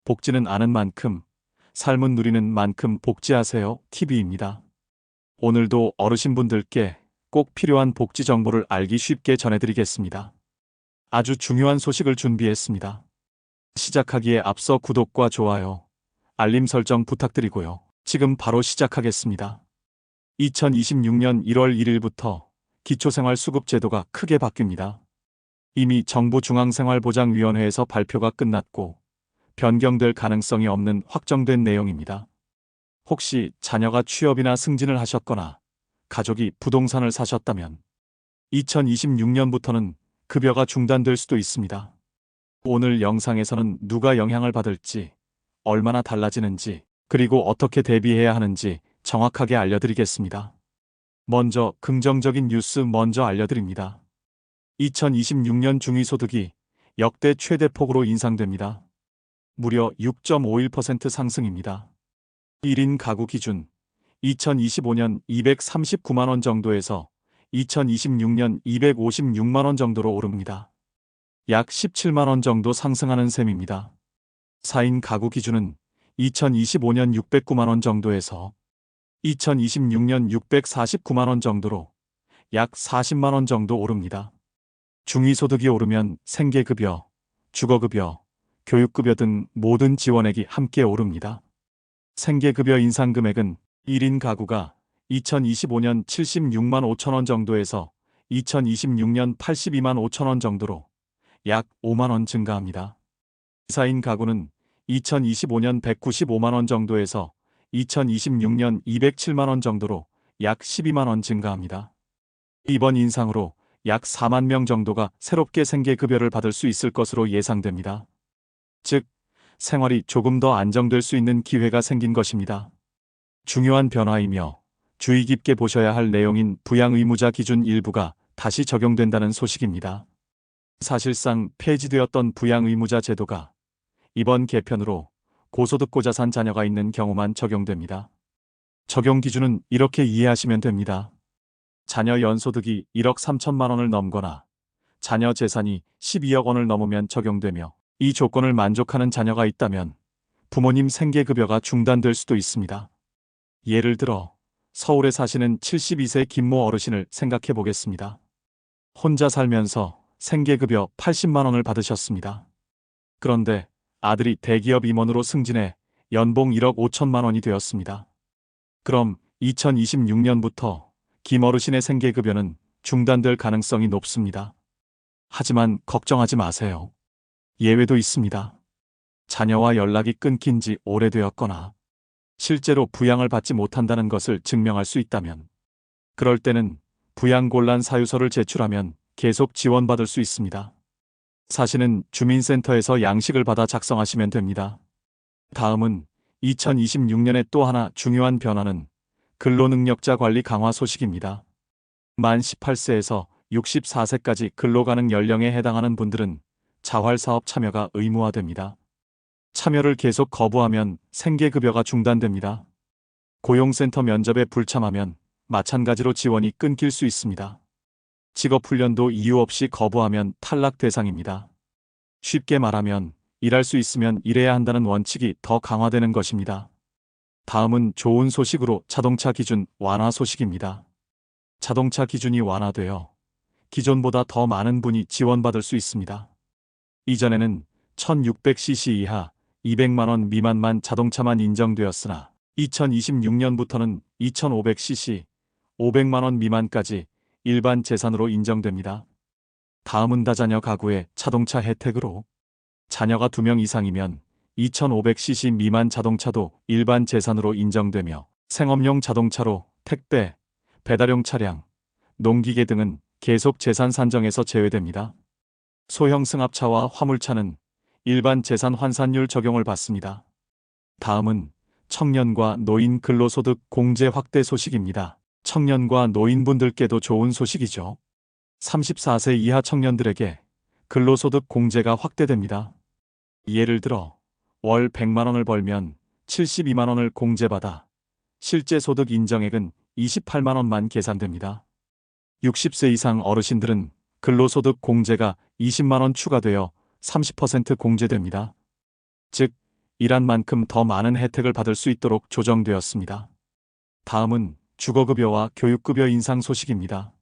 복지는 아는 만큼, 삶은 누리는 만큼 복지하세요. TV입니다. 오늘도 어르신분들께 꼭 필요한 복지 정보를 알기 쉽게 전해드리겠습니다. 아주 중요한 소식을 준비했습니다. 시작하기에 앞서 구독과 좋아요, 알림 설정 부탁드리고요. 지금 바로 시작하겠습니다. 2026년 1월 1일부터 기초생활수급제도가 크게 바뀝니다. 이미 정부 중앙생활보장위원회에서 발표가 끝났고 변경될 가능성이 없는 확정된 내용입니다. 혹시 자녀가 취업이나 승진을 하셨거나 가족이 부동산을 사셨다면 2026년부터는 급여가 중단될 수도 있습니다. 오늘 영상에서는 누가 영향을 받을지, 얼마나 달라지는지, 그리고 어떻게 대비해야 하는지 정확하게 알려드리겠습니다. 먼저 긍정적인 뉴스 먼저 알려드립니다. 2026년 중위소득이 역대 최대 폭으로 인상됩니다. 무려 6.51% 상승입니다. 1인 가구 기준 2025년 239만 원 정도에서 2026년 256만 원 정도로 오릅니다. 약 17만 원 정도 상승하는 셈입니다. 4인 가구 기준은 2025년 609만 원 정도에서 2026년 649만 원 정도로 약 40만 원 정도 오릅니다. 중위소득이 오르면 생계급여, 주거급여, 교육급여 등 모든 지원액이 함께 오릅니다. 생계급여 인상 금액은 1인 가구가 2025년 76만 5천 원 정도에서 2026년 82만 5천 원 정도로 약 5만 원 증가합니다. 4인 가구는 2025년 195만 원 정도에서 2026년 207만 원 정도로 약 12만 원 증가합니다. 이번 인상으로 약 4만 명 정도가 새롭게 생계급여를 받을 수 있을 것으로 예상됩니다. 즉, 생활이 조금 더 안정될 수 있는 기회가 생긴 것입니다. 중요한 변화이며 주의 깊게 보셔야 할 내용인 부양의무자 기준 일부가 다시 적용된다는 소식입니다. 사실상 폐지되었던 부양의무자 제도가 이번 개편으로 고소득고자산 자녀가 있는 경우만 적용됩니다. 적용 기준은 이렇게 이해하시면 됩니다. 자녀 연소득이 1억 3천만 원을 넘거나 자녀 재산이 12억 원을 넘으면 적용되며 이 조건을 만족하는 자녀가 있다면 부모님 생계급여가 중단될 수도 있습니다. 예를 들어 서울에 사시는 72세 김모 어르신을 생각해 보겠습니다. 혼자 살면서 생계급여 80만 원을 받으셨습니다. 그런데 아들이 대기업 임원으로 승진해 연봉 1억 5천만 원이 되었습니다. 그럼 2026년부터 김 어르신의 생계급여는 중단될 가능성이 높습니다. 하지만 걱정하지 마세요. 예외도 있습니다. 자녀와 연락이 끊긴 지 오래되었거나 실제로 부양을 받지 못한다는 것을 증명할 수 있다면 그럴 때는 부양곤란 사유서를 제출하면 계속 지원받을 수 있습니다. 사실은 주민센터에서 양식을 받아 작성하시면 됩니다. 다음은 2026년에 또 하나 중요한 변화는 근로능력자 관리 강화 소식입니다. 만 18세에서 64세까지 근로가능 연령에 해당하는 분들은 자활사업 참여가 의무화됩니다. 참여를 계속 거부하면 생계급여가 중단됩니다. 고용센터 면접에 불참하면 마찬가지로 지원이 끊길 수 있습니다. 직업훈련도 이유 없이 거부하면 탈락 대상입니다. 쉽게 말하면 일할 수 있으면 일해야 한다는 원칙이 더 강화되는 것입니다. 다음은 좋은 소식으로 자동차 기준 완화 소식입니다. 자동차 기준이 완화되어 기존보다 더 많은 분이 지원받을 수 있습니다. 이전에는 1600cc 이하 200만 원 미만만 자동차만 인정되었으나 2026년부터는 2500cc 500만 원 미만까지 일반 재산으로 인정됩니다. 다음은 다자녀 가구의 자동차 혜택으로 자녀가 2명 이상이면 2500cc 미만 자동차도 일반 재산으로 인정되며 생업용 자동차로 택배, 배달용 차량, 농기계 등은 계속 재산 산정에서 제외됩니다. 소형 승합차와 화물차는 일반 재산 환산율 적용을 받습니다. 다음은 청년과 노인 근로소득 공제 확대 소식입니다. 청년과 노인분들께도 좋은 소식이죠. 34세 이하 청년들에게 근로소득 공제가 확대됩니다. 예를 들어 월 100만 원을 벌면 72만 원을 공제받아 실제 소득 인정액은 28만 원만 계산됩니다. 60세 이상 어르신들은 근로소득 공제가 20만 원 추가되어 30% 공제됩니다. 즉 일한 만큼 더 많은 혜택을 받을 수 있도록 조정되었습니다. 다음은 주거급여와 교육급여 인상 소식입니다.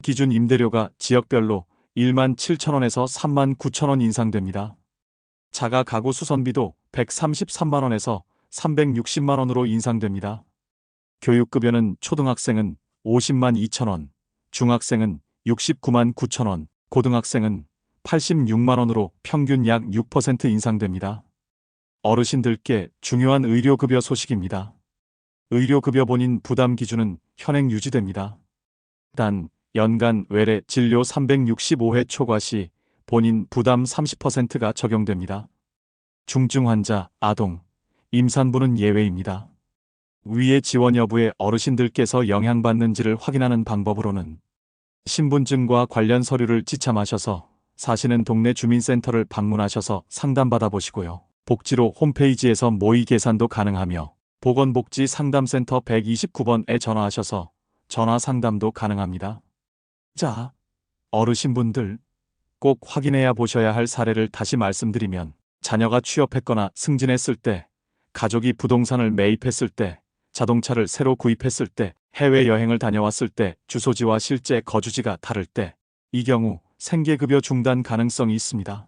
기준 임대료가 지역별로 1만 7천 원에서 3만 9천 원 인상됩니다. 자가 가구 수선비도 133만 원에서 360만 원으로 인상됩니다. 교육급여는 초등학생은 50만 2천 원, 중학생은 69만 9천 원, 고등학생은 86만 원으로 평균 약 6% 인상됩니다. 어르신들께 중요한 의료급여 소식입니다. 의료급여 본인 부담 기준은 현행 유지됩니다. 단, 연간 외래 진료 365회 초과 시 본인 부담 30%가 적용됩니다. 중증 환자, 아동, 임산부는 예외입니다. 위의 지원 여부에 어르신들께서 영향받는지를 확인하는 방법으로는 신분증과 관련 서류를 지참하셔서 사시는 동네 주민센터를 방문하셔서 상담받아 보시고요. 복지로 홈페이지에서 모의 계산도 가능하며 보건복지 상담센터 129번에 전화하셔서 전화 상담도 가능합니다. 자, 어르신분들 꼭 확인해야 보셔야 할 사례를 다시 말씀드리면 자녀가 취업했거나 승진했을 때, 가족이 부동산을 매입했을 때, 자동차를 새로 구입했을 때, 해외여행을 다녀왔을 때, 주소지와 실제 거주지가 다를 때, 이 경우 생계급여 중단 가능성이 있습니다.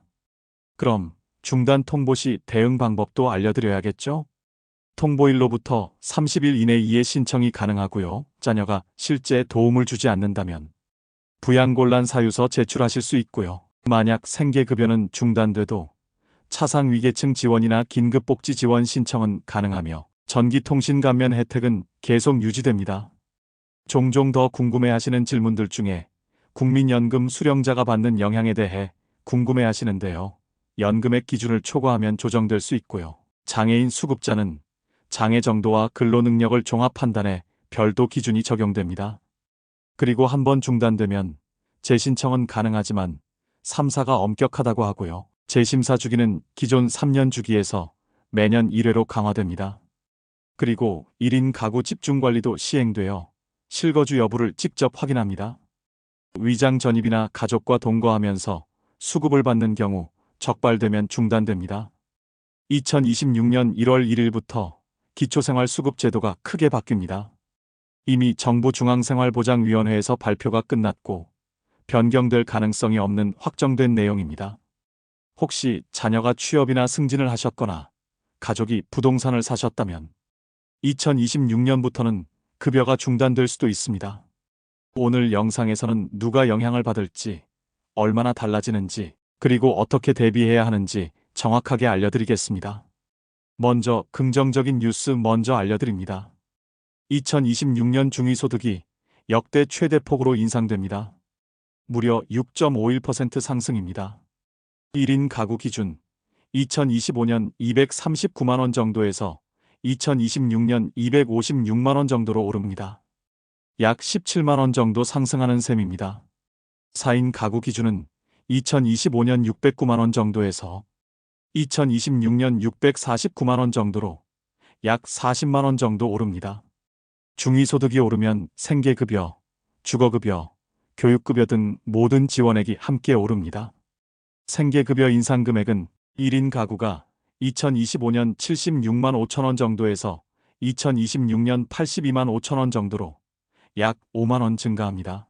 그럼 중단 통보 시 대응 방법도 알려드려야겠죠? 통보일로부터 30일 이내에 신청이 가능하고요. 자녀가 실제 도움을 주지 않는다면 부양곤란 사유서 제출하실 수 있고요. 만약 생계급여는 중단돼도 차상위계층 지원이나 긴급복지 지원 신청은 가능하며 전기통신 감면 혜택은 계속 유지됩니다. 종종 더 궁금해하시는 질문들 중에 국민연금 수령자가 받는 영향에 대해 궁금해하시는데요. 연금액 기준을 초과하면 조정될 수 있고요. 장애인 수급자는 장애 정도와 근로능력을 종합 판단해 별도 기준이 적용됩니다. 그리고 한번 중단되면 재신청은 가능하지만 3사가 엄격하다고 하고요. 재심사 주기는 기존 3년 주기에서 매년 1회로 강화됩니다. 그리고 1인 가구 집중관리도 시행되어 실거주 여부를 직접 확인합니다. 위장 전입이나 가족과 동거하면서 수급을 받는 경우 적발되면 중단됩니다. 2026년 1월 1일부터 기초생활수급 제도가 크게 바뀝니다. 이미 정부 중앙생활보장위원회에서 발표가 끝났고 변경될 가능성이 없는 확정된 내용입니다. 혹시 자녀가 취업이나 승진을 하셨거나 가족이 부동산을 사셨다면 2026년부터는 급여가 중단될 수도 있습니다. 오늘 영상에서는 누가 영향을 받을지, 얼마나 달라지는지, 그리고 어떻게 대비해야 하는지 정확하게 알려드리겠습니다. 먼저 긍정적인 뉴스 먼저 알려드립니다. 2026년 중위소득이 역대 최대폭으로 인상됩니다. 무려 6.51% 상승입니다. 1인 가구 기준 2025년 239만 원 정도에서 2026년 256만 원 정도로 오릅니다. 약 17만 원 정도 상승하는 셈입니다. 4인 가구 기준은 2025년 609만 원 정도에서 2026년 649만 원 정도로 약 40만 원 정도 오릅니다. 중위소득이 오르면 생계급여, 주거급여, 교육급여 등 모든 지원액이 함께 오릅니다. 생계급여 인상 금액은 1인 가구가 2025년 76만 5천 원 정도에서 2026년 82만 5천 원 정도로 약 5만 원 증가합니다.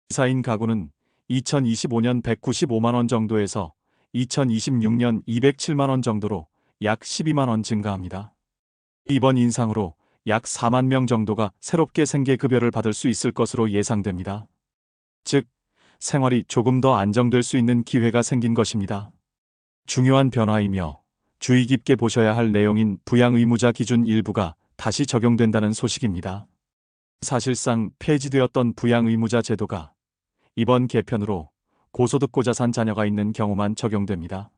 4인 가구는 2025년 195만 원 정도에서 2026년 207만 원 정도로 약 12만 원 증가합니다. 이번 인상으로 약 4만 명 정도가 새롭게 생계급여를 받을 수 있을 것으로 예상됩니다. 즉, 생활이 조금 더 안정될 수 있는 기회가 생긴 것입니다. 중요한 변화이며 주의 깊게 보셔야 할 내용인 부양의무자 기준 일부가 다시 적용된다는 소식입니다. 사실상 폐지되었던 부양의무자 제도가 이번 개편으로 고소득고자산 자녀가 있는 경우만 적용됩니다.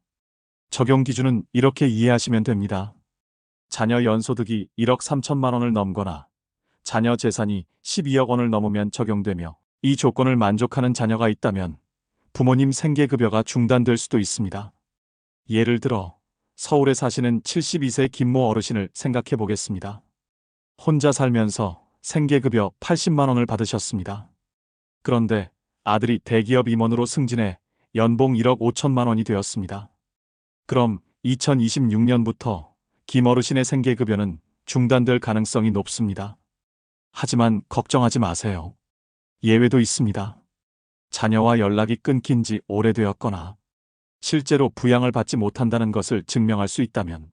적용 기준은 이렇게 이해하시면 됩니다. 자녀 연소득이 1억 3천만 원을 넘거나 자녀 재산이 12억 원을 넘으면 적용되며 이 조건을 만족하는 자녀가 있다면 부모님 생계급여가 중단될 수도 있습니다. 예를 들어 서울에 사시는 72세 김모 어르신을 생각해 보겠습니다. 혼자 살면서 생계급여 80만 원을 받으셨습니다. 그런데 아들이 대기업 임원으로 승진해 연봉 1억 5천만 원이 되었습니다. 그럼 2026년부터 김어르신의 생계급여는 중단될 가능성이 높습니다. 하지만 걱정하지 마세요. 예외도 있습니다. 자녀와 연락이 끊긴 지 오래되었거나 실제로 부양을 받지 못한다는 것을 증명할 수 있다면,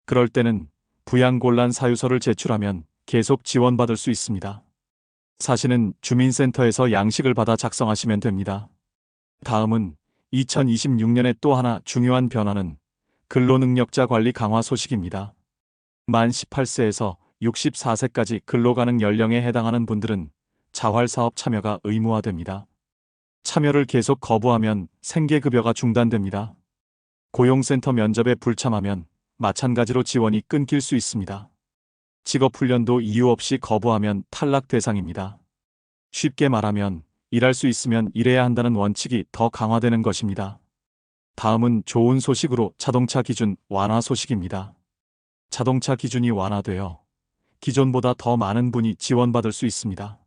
그럴 때는 부양곤란 사유서를 제출하면 계속 지원받을 수 있습니다. 사실은 주민센터에서 양식을 받아 작성하시면 됩니다. 다음은 2026년에 또 하나 중요한 변화는 근로능력자 관리 강화 소식입니다. 만 18세에서 64세까지 근로가능 연령에 해당하는 분들은 자활사업 참여가 의무화됩니다. 참여를 계속 거부하면 생계급여가 중단됩니다. 고용센터 면접에 불참하면 마찬가지로 지원이 끊길 수 있습니다. 직업훈련도 이유 없이 거부하면 탈락 대상입니다. 쉽게 말하면 일할 수 있으면 일해야 한다는 원칙이 더 강화되는 것입니다. 다음은 좋은 소식으로 자동차 기준 완화 소식입니다. 자동차 기준이 완화되어 기존보다 더 많은 분이 지원받을 수 있습니다.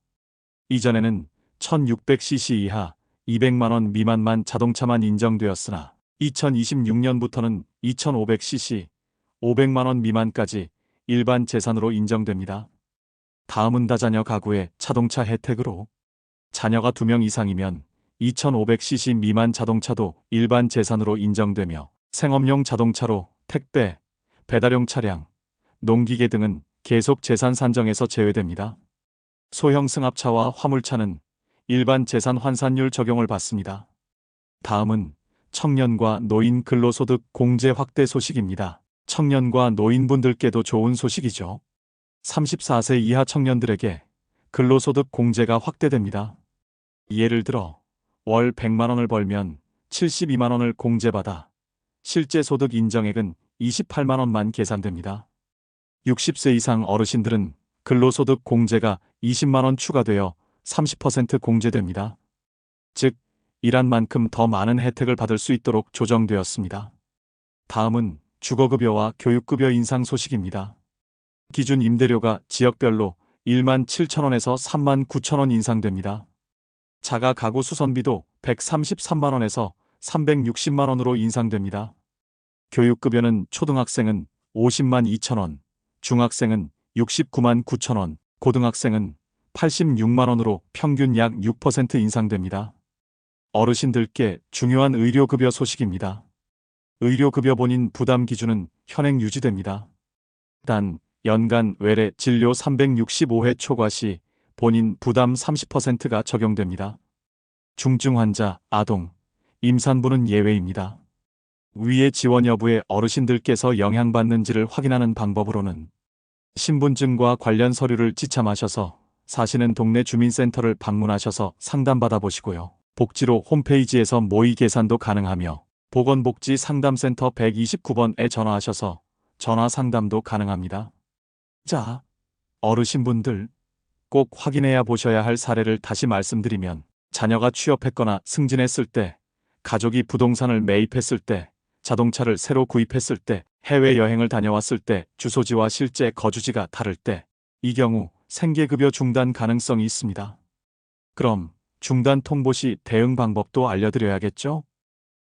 이전에는 1600cc 이하 200만원 미만만 자동차만 인정되었으나 2026년부터는 2500cc 500만원 미만까지 일반 재산으로 인정됩니다. 다음은 다자녀 가구의 자동차 혜택으로, 자녀가 2명 이상이면 2500cc 미만 자동차도 일반 재산으로 인정되며 생업용 자동차로 택배, 배달용 차량, 농기계 등은 계속 재산 산정에서 제외됩니다. 소형 승합차와 화물차는 일반 재산 환산율 적용을 받습니다. 다음은 청년과 노인 근로소득 공제 확대 소식입니다. 청년과 노인분들께도 좋은 소식이죠. 34세 이하 청년들에게 근로소득 공제가 확대됩니다. 예를 들어 월 100만원을 벌면 72만원을 공제받아 실제 소득 인정액은 28만원만 계산됩니다. 60세 이상 어르신들은 근로소득 공제가 20만원 추가되어 30% 공제됩니다. 즉, 일한 만큼 더 많은 혜택을 받을 수 있도록 조정되었습니다. 다음은 주거급여와 교육급여 인상 소식입니다. 기준 임대료가 지역별로 1만 7천원에서 3만 9천원 인상됩니다. 자가 가구 수선비도 133만원에서 360만원으로 인상됩니다. 교육급여는 초등학생은 50만 2천원, 중학생은 69만 9천원, 고등학생은 86만원으로 평균 약 6% 인상됩니다. 어르신들께 중요한 의료급여 소식입니다. 의료급여 본인 부담 기준은 현행 유지됩니다. 단, 연간 외래 진료 365회 초과 시 본인 부담 30%가 적용됩니다. 중증 환자, 아동, 임산부는 예외입니다. 위의 지원 여부에 어르신들께서 영향받는지를 확인하는 방법으로는 신분증과 관련 서류를 지참하셔서 사시는 동네 주민센터를 방문하셔서 상담받아 보시고요. 복지로 홈페이지에서 모의 계산도 가능하며 보건복지 상담센터 129번에 전화하셔서 전화 상담도 가능합니다. 자, 어르신분들 꼭 확인해야 보셔야 할 사례를 다시 말씀드리면, 자녀가 취업했거나 승진했을 때, 가족이 부동산을 매입했을 때, 자동차를 새로 구입했을 때, 해외여행을 다녀왔을 때, 주소지와 실제 거주지가 다를 때, 이 경우 생계급여 중단 가능성이 있습니다. 그럼 중단 통보 시 대응 방법도 알려드려야겠죠?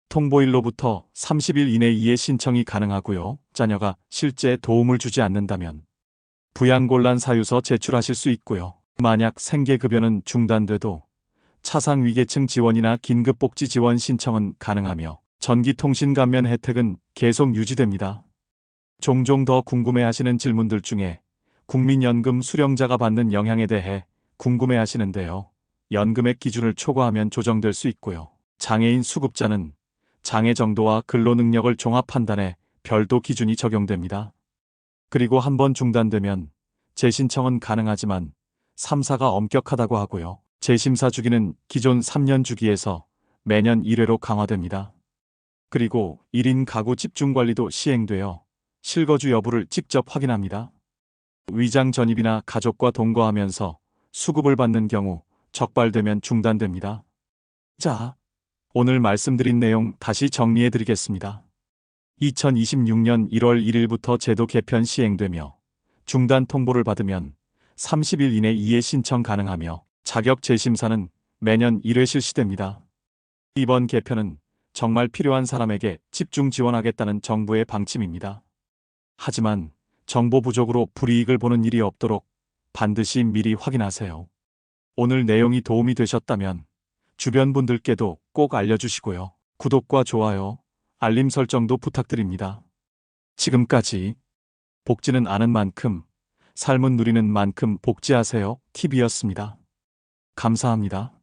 통보일로부터 30일 이내에 신청이 가능하고요. 자녀가 실제 도움을 주지 않는다면 부양곤란 사유서 제출하실 수 있고요. 만약 생계급여는 중단돼도 차상위계층 지원이나 긴급복지 지원 신청은 가능하며 전기통신 감면 혜택은 계속 유지됩니다. 종종 더 궁금해하시는 질문들 중에 국민연금 수령자가 받는 영향에 대해 궁금해하시는데요. 연금액 기준을 초과하면 조정될 수 있고요. 장애인 수급자는 장애 정도와 근로능력을 종합 판단해 별도 기준이 적용됩니다. 그리고 한번 중단되면 재신청은 가능하지만 3사가 엄격하다고 하고요. 재심사 주기는 기존 3년 주기에서 매년 1회로 강화됩니다. 그리고 1인 가구 집중관리도 시행되어 실거주 여부를 직접 확인합니다. 위장 전입이나 가족과 동거하면서 수급을 받는 경우 적발되면 중단됩니다. 자, 오늘 말씀드린 내용 다시 정리해 드리겠습니다. 2026년 1월 1일부터 제도 개편 시행되며 중단 통보를 받으면 30일 이내 신청 가능하며 자격 재심사는 매년 1회 실시됩니다. 이번 개편은 정말 필요한 사람에게 집중 지원하겠다는 정부의 방침입니다. 하지만 정보 부족으로 불이익을 보는 일이 없도록 반드시 미리 확인하세요. 오늘 내용이 도움이 되셨다면 주변 분들께도 꼭 알려주시고요. 구독과 좋아요, 알림 설정도 부탁드립니다. 지금까지 복지는 아는 만큼, 삶은 누리는 만큼 복지하세요 TV였습니다. 감사합니다.